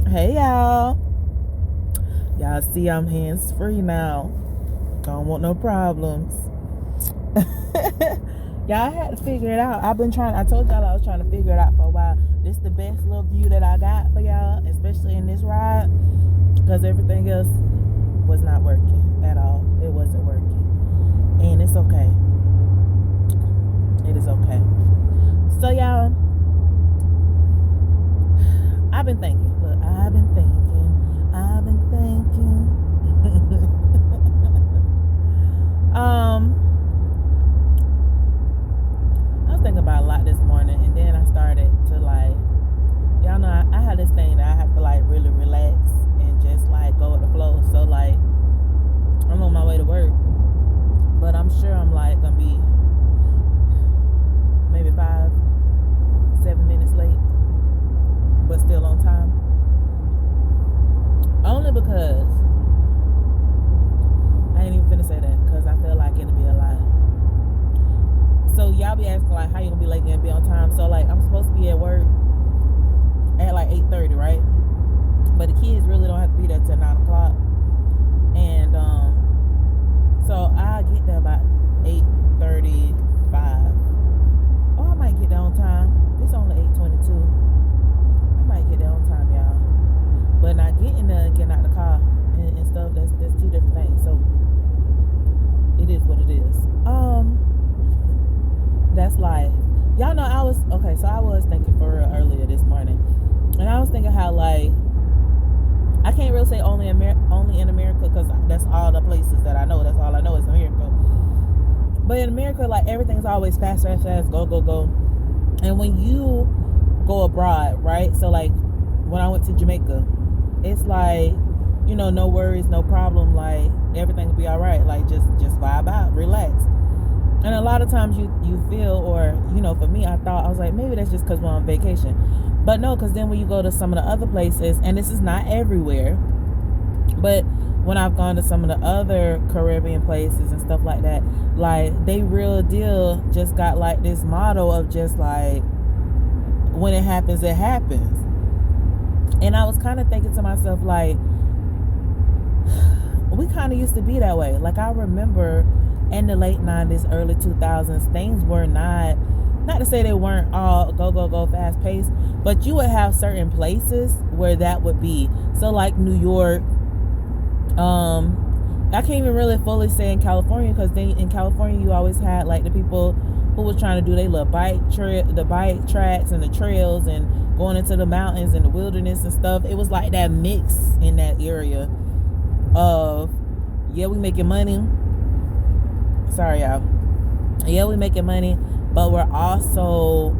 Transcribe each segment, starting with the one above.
Hey y'all. Y'all see I'm hands free now. Don't want no problems. Y'all, I had to figure it out. I told y'all I was trying to figure it out for a while. This the best little view that I got for y'all, especially in this ride. Because everything else was not working at all. It wasn't working. And it's okay. It is okay. So y'all, I've been thinking. Look, I've been thinking. I was thinking about a lot this morning, and then I started to y'all know I had this thing that I have to really relax and just go with the flow. So I'm on my way to work, but I'm sure I'm gonna be maybe 5-7 minutes late, but still on time. Only because I ain't even finna say that because I feel like it'll be a lie. So y'all be asking how you gonna be late and be on time. So I'm supposed to be at work at 8:30, right? But the kids really don't have to be there till 9 o'clock. And so I get there about 8:35. Oh, I might get there on time. It's only 8:22. I might get there on time, y'all. But not getting there and getting out the car and stuff, that's two different things. So it is what it is. That's life. Y'all know I was thinking for real earlier this morning. And I was thinking how I can't really say only in America because that's all the places that I know. That's all I know is America. But in America, everything's always fast, go, go, go. And when you go abroad, right? So when I went to Jamaica, it's no worries, no problem. Everything will be all right. Just vibe out, relax. And a lot of times you feel, or for me, I was like, maybe that's just because we're on vacation. But no, because then when you go to some of the other places, and this is not everywhere, but when I've gone to some of the other Caribbean places and stuff like that, they real deal just got this motto of just when it happens, it happens. And I was kind of thinking to myself, we kind of used to be that way. I remember in the late 90s, early 2000s, things were not to say they weren't all go, go, go, fast paced, but you would have certain places where that would be. So New York, I can't even really fully say in California, because in California you always had the people who was trying to do their little the bike tracks and the trails and going into the mountains and the wilderness and stuff. It was that mix in that area of, yeah, we making money. Sorry, y'all. Yeah, we making money, but we're also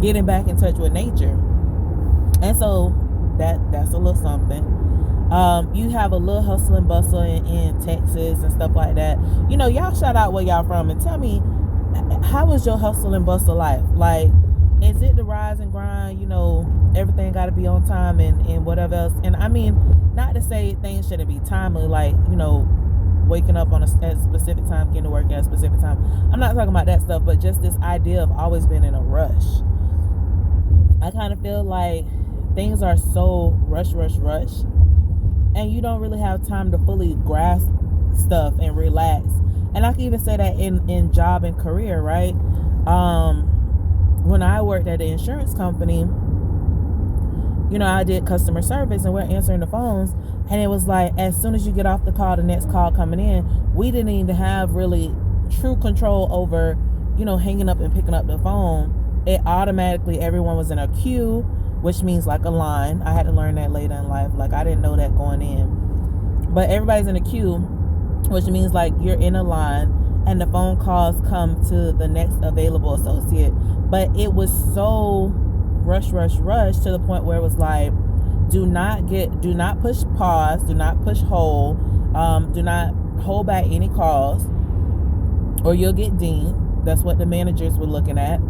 getting back in touch with nature. And so that's a little something. You have a little hustle and bustle in Texas and stuff like that. Y'all shout out where y'all from and tell me, how was your hustle and bustle life? Is it the rise and grind? Everything got to be on time and whatever else. And I mean, not to say things shouldn't be timely, waking up on a specific time, getting to work at a specific time. I'm not talking about that stuff, but just this idea of always being in a rush. I kind of feel things are so rush, and you don't really have time to fully grasp stuff and relax. And I can even say that in job and career, right? When I worked at an insurance company, I did customer service, and we're answering the phones, and it was as soon as you get off the call, the next call coming in, we didn't even have really true control over, hanging up and picking up the phone. It automatically, everyone was in a queue, which means a line. I had to learn that later in life. I didn't know that going in. But everybody's in a queue, which means you're in a line, and the phone calls come to the next available associate. But it was so rush to the point where it was do not push pause, do not push hold, do not hold back any calls, or you'll get dinged. That's what the managers were looking at.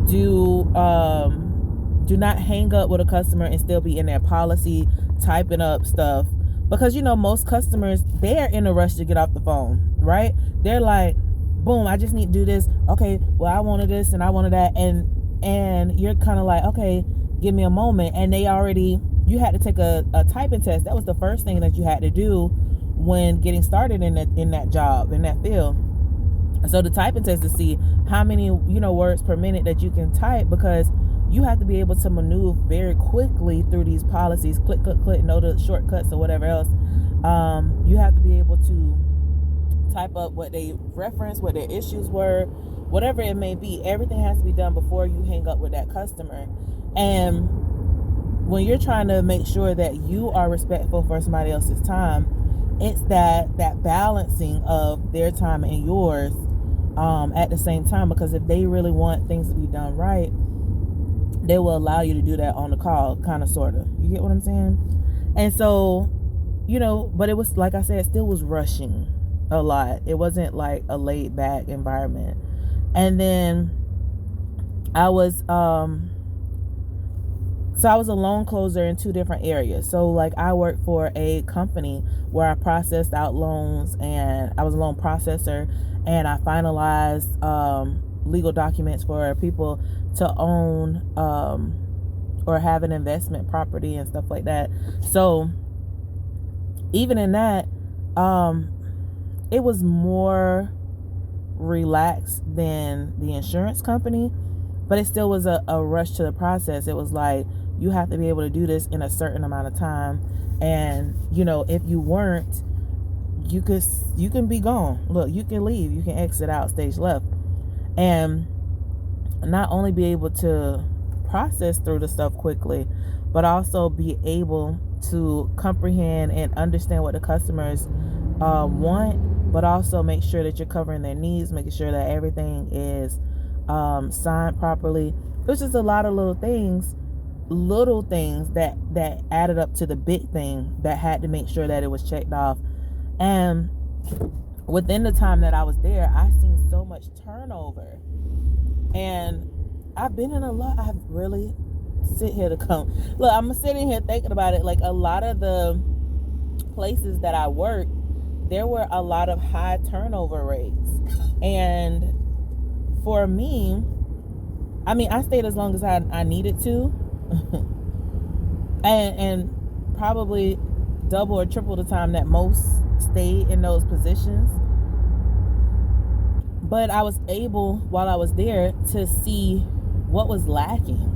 Do not hang up with a customer and still be in their policy typing up stuff, because most customers, they're in a rush to get off the phone, right? They're boom, I just need to do this. Okay, well, I wanted this and I wanted that, and you're kind of okay, give me a moment. And you had to take a typing test. That was the first thing that you had to do when getting started in that job, in that field. So the typing test to see how many, words per minute that you can type, because you have to be able to maneuver very quickly through these policies, click, know the shortcuts or whatever else. You have to be able to type up what they reference, what their issues were, whatever it may be. Everything has to be done before you hang up with that customer. And when you're trying to make sure that you are respectful for somebody else's time, it's that balancing of their time and yours at the same time. Because if they really want things to be done right, they will allow you to do that on the call, kind of, sort of. You get what I'm saying? And so, but it was, like I said, it still was rushing a lot. It wasn't like a laid back environment. And then I was a loan closer in 2 different areas. So like I worked for a company where I processed out loans, and I was a loan processor, and I finalized legal documents for people to own or have an investment property and stuff like that. So even in that, it was more relaxed than the insurance company, but it still was a rush to the process. It was like, you have to be able to do this in a certain amount of time. And, if you weren't, you can be gone. Look, you can leave, you can exit out stage left. And not only be able to process through the stuff quickly, but also be able to comprehend and understand what the customers want, but also make sure that you're covering their needs, making sure that everything is signed properly. It was just a lot of little things that added up to the big thing that had to make sure that it was checked off. And within the time that I was there, I seen so much turnover. And I've been in a lot. I've really I'm sitting here thinking about it. Like, a lot of the places that I worked, there were a lot of high turnover rates. And for me, I stayed as long as I needed to. and probably double or triple the time that most stayed in those positions. But I was able, while I was there, to see what was lacking,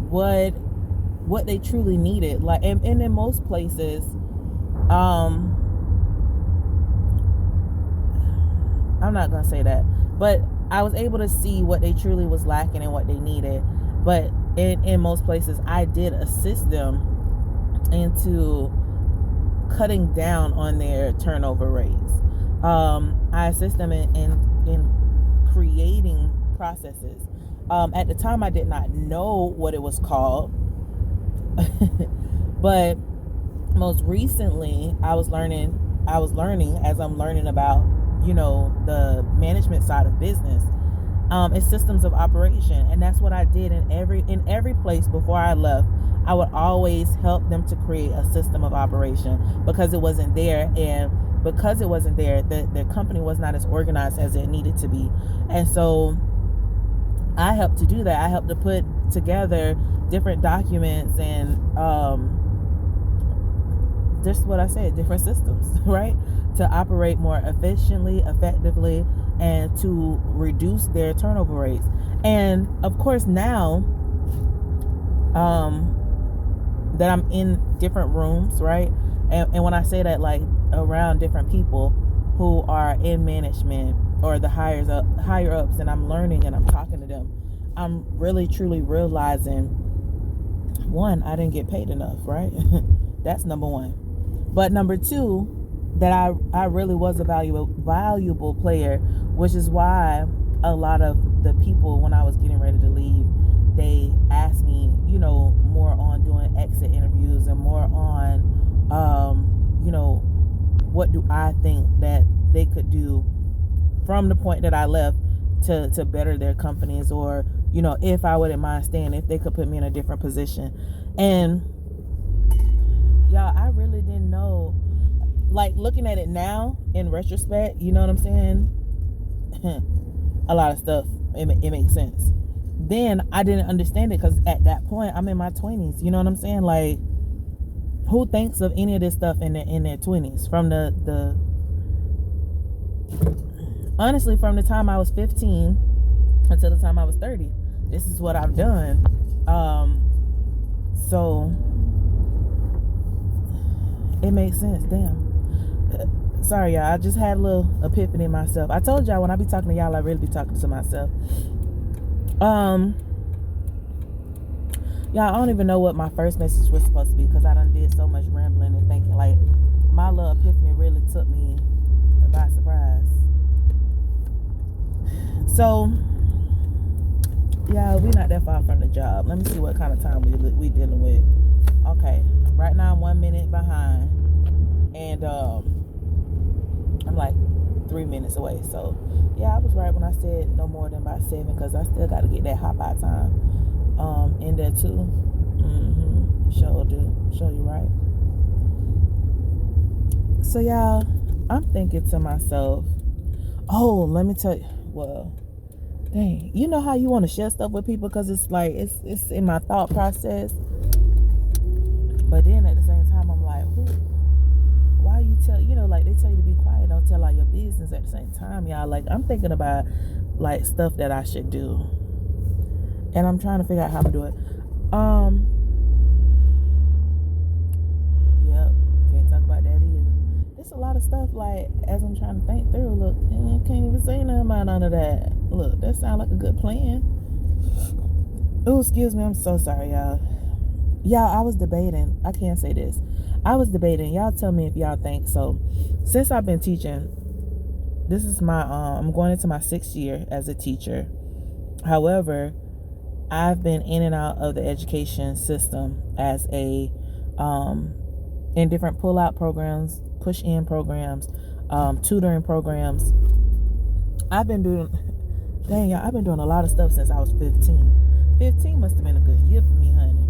what they truly needed. Like, and in most places, I'm not gonna say that, but I was able to see what they truly was lacking and what they needed. But in most places, I did assist them into cutting down on their turnover rates. I assist them in creating processes. At the time, I did not know what it was called, but most recently, I was learning as I'm learning about, the management side of business. It's systems of operation, and that's what I did in every place before I left. I would always help them to create a system of operation, because it wasn't there, and because it wasn't there, the company was not as organized as it needed to be. And so I helped to do that. I helped to put together different documents and just what I said, different systems, right, to operate more efficiently, effectively, and to reduce their turnover rates. And of course, now that I'm in different rooms, right, and when I say that, like, around different people who are in management or the higher ups, and I'm learning and I'm talking to them, I'm really truly realizing, one, I didn't get paid enough, right? That's number one. But number two, that I really was a valuable player, which is why a lot of the people, when I was getting ready to leave, they asked me, more on doing exit interviews and more on, what do I think that they could do from the point that I left to better their companies, or, if I wouldn't mind staying, if they could put me in a different position. And y'all, I really didn't know. Like, looking at it now in retrospect, you know what I'm saying? A lot of stuff, it makes sense. then I didn't understand it, because at that point I'm in my 20s. You know what I'm saying? Like, who thinks of any of this stuff in their 20s? From the honestly, from the time I was 15 until the time I was 30, this is what I've done. So it makes sense. Damn. Sorry, y'all. I just had a little epiphany myself. I told y'all when I be talking to y'all, I really be talking to myself. Y'all, I don't even know what my first message was supposed to be, because I done did so much rambling and thinking. Like, my little epiphany really took me by surprise. So, yeah, we not that far from the job. Let me see what kind of time we dealing with. Okay, right now I'm 1 minute behind, and I'm like 3 minutes away. So, yeah, I was right when I said no more than about 7, because I still got to get that hop out time in there too. Sure you right. So, y'all, I'm thinking to myself, oh, let me tell you. Well, dang, you know how you want to share stuff with people, because it's like it's in my thought process, but then at the same time I'm like, why you tell, like, they tell you to be quiet, don't tell all your business at the same time, y'all. Like, I'm thinking about like stuff that I should do, and I'm trying to figure out how to do it. Yep, can't talk about that either. It's a lot of stuff, like, as I'm trying to think through. Look, I can't even say nothing about none of that. Look, that sounds like a good plan. Oh, excuse me, I'm so sorry, y'all. Y'all, I was debating. I can't say this. I was debating. Y'all tell me if y'all think so. Since I've been teaching, this is my I'm going into my 6th year as a teacher. However, I've been in and out of the education system as a in different pull-out programs, push-in programs, tutoring programs. I've been doing a lot of stuff since I was 15. 15 must have been a good year for me, honey.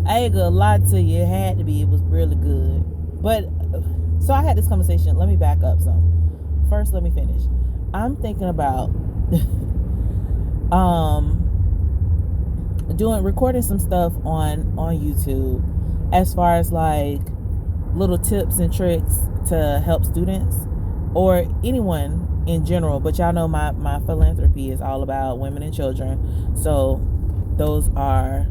I ain't gonna lie to you, it had to be. It was really good. But, so I had this conversation. Let me back up some. First, let me finish. I'm thinking about recording some stuff on YouTube, as far as like little tips and tricks to help students or anyone in general. But y'all know my philanthropy is all about women and children, so those are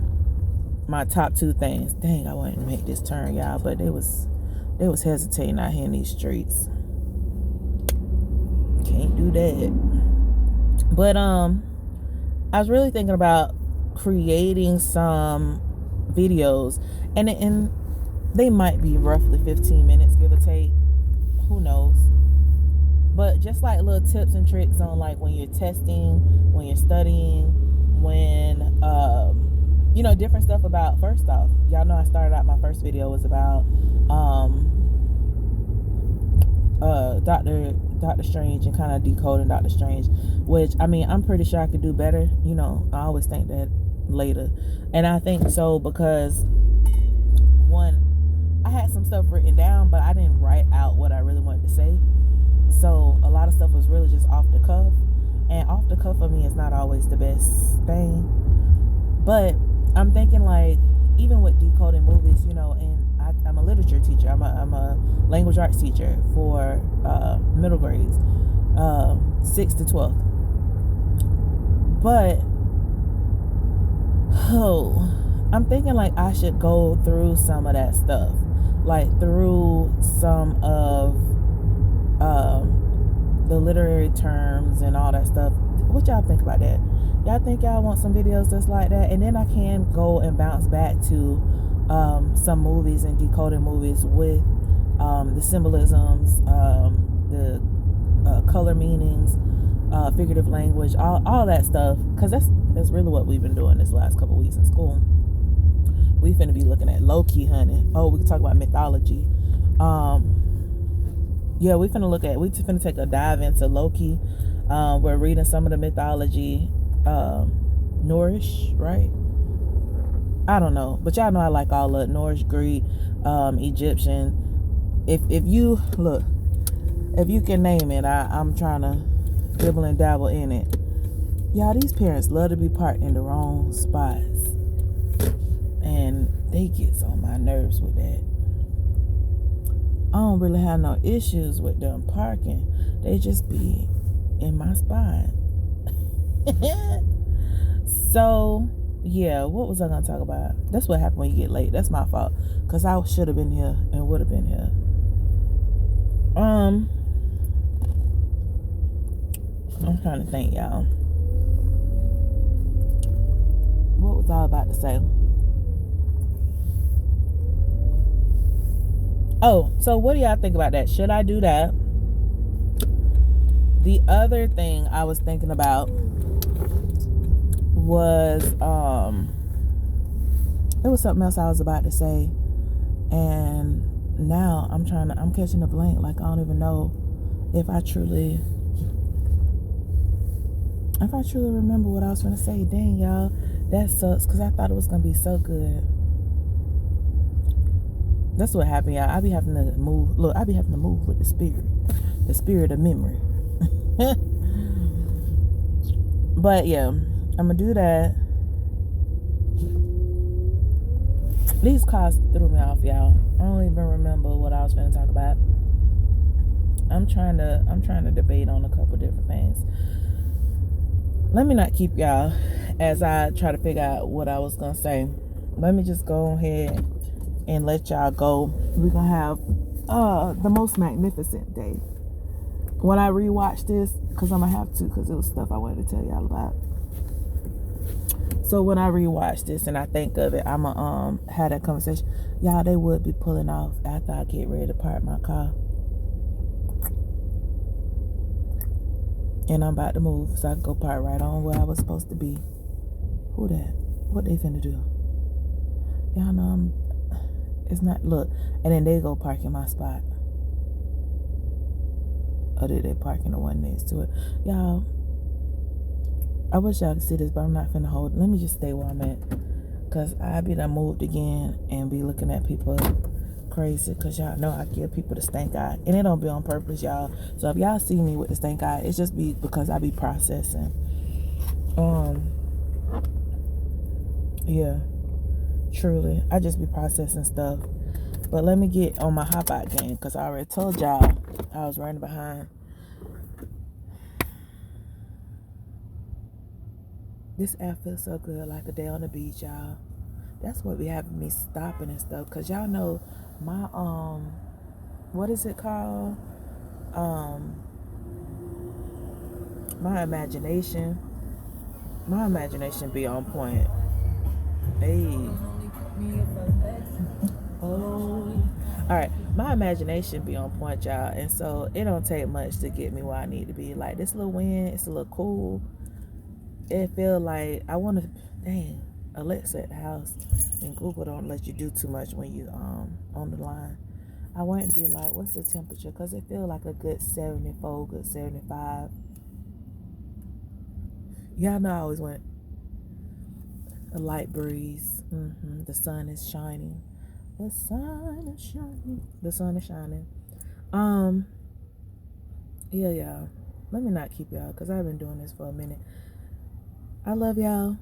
my top 2 things. Dang, I wanted to make this turn, y'all, but they was hesitating out here in these streets. Can't do that. But I was really thinking about creating some videos, and they might be roughly 15 minutes, give or take. Who knows? But just like little tips and tricks on, like, when you're testing, when you're studying, when different stuff about. First off, y'all know I started out, my first video was about Doctor Strange, and kind of decoding Doctor Strange, which, I mean, I'm pretty sure I could do better. I always think that later, and I think so because, one, I had some stuff written down, but I didn't write out what I really wanted to say, so a lot of stuff was really just off the cuff, and off the cuff for me is not always the best thing. But I'm thinking, like, even with decoding movies, and I'm a literature teacher. I'm a language arts teacher for middle grades, 6th to 12th. But I'm thinking, like, I should go through some of that stuff, like through some of the literary terms and all that stuff. What y'all think about that? Y'all think y'all want some videos just like that? And then I can go and bounce back to some movies and decoding movies with the symbolisms, the color meanings, figurative language, all that stuff, because that's really what we've been doing this last couple weeks in school. We finna be looking at Loki, honey. Oh, we can talk about mythology. Yeah, we finna take a dive into Loki. We're reading some of the mythology, Norse, right? I don't know, but y'all know I like all of Norse, Greek, Egyptian. If you can name it, I'm trying to dibble and dabble in it. Y'all, these parents love to be parked in the wrong spots. And they get on my nerves with that. I don't really have no issues with them parking. They just be in my spot. So, yeah, what was I going to talk about? That's what happened when you get late. That's my fault. Because I should have been here and would have been here. I'm trying to think, y'all. What was I about to say? Oh, so what do y'all think about that? Should I do that? The other thing I was thinking about was it was something else I was about to say, and now I'm catching a blank. Like, I don't even know if I truly remember what I was going to say. Dang, y'all, that sucks, because I thought it was going to be so good. That's what happened, y'all. I be having to move. Look, I be having to move with the spirit of memory. But yeah, I'm gonna do that. These cars threw me off, y'all. I don't even remember what I was going to talk about. I'm trying to debate on a couple different things. Let me not keep y'all as I try to figure out what I was gonna say. Let me just go ahead and let y'all go. We're gonna have the most magnificent day. When I rewatch this, because I'm gonna have to, because it was stuff I wanted to tell y'all about. So when I rewatch this and I think of it, I'm gonna have that conversation. Y'all, they would be pulling off after I get ready to park my car. And I'm about to move, so I can go park right on where I was supposed to be. Who that? What they finna do? Y'all know it's not, look, and then they go park in my spot. Or did they park in the one next to it? Y'all, I wish y'all could see this, but I'm not finna hold it. Let me just stay where I'm at. Because I be done moved again and be looking at people crazy. Because y'all know I give people the stink eye. And it don't be on purpose, y'all. So if y'all see me with the stink eye, it's just be because I be processing. Yeah. Truly. I just be processing stuff. But let me get on my hop out game, because I already told y'all I was running behind. This app feels so good, like a day on the beach, y'all. That's what be having me stopping and stuff, because y'all know my what is it called? My imagination be on point. Hey. Oh. Alright, my imagination be on point, y'all, and so it don't take much to get me where I need to be. Like, this little wind, it's a little cool. It feel like I want to, dang, Alexa at the house and Google don't let you do too much when you on the line. I want it to be like, what's the temperature? Because it feel like a good 74, good 75. Y'all know I always want a light breeze. The sun is shining. The sun is shining. The sun is shining. Yeah, y'all. Let me not keep y'all, because I've been doing this for a minute. I love y'all.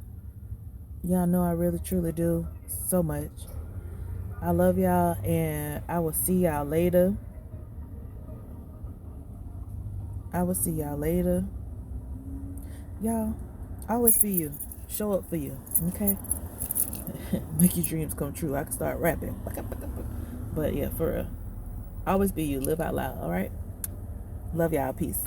Y'all know I really truly do so much. I love y'all, and I will see y'all later. Y'all, always be you. Show up for you, okay? Make your dreams come true. I can start rapping. But yeah, for real. Always be you. Live out loud, all right? Love y'all. Peace.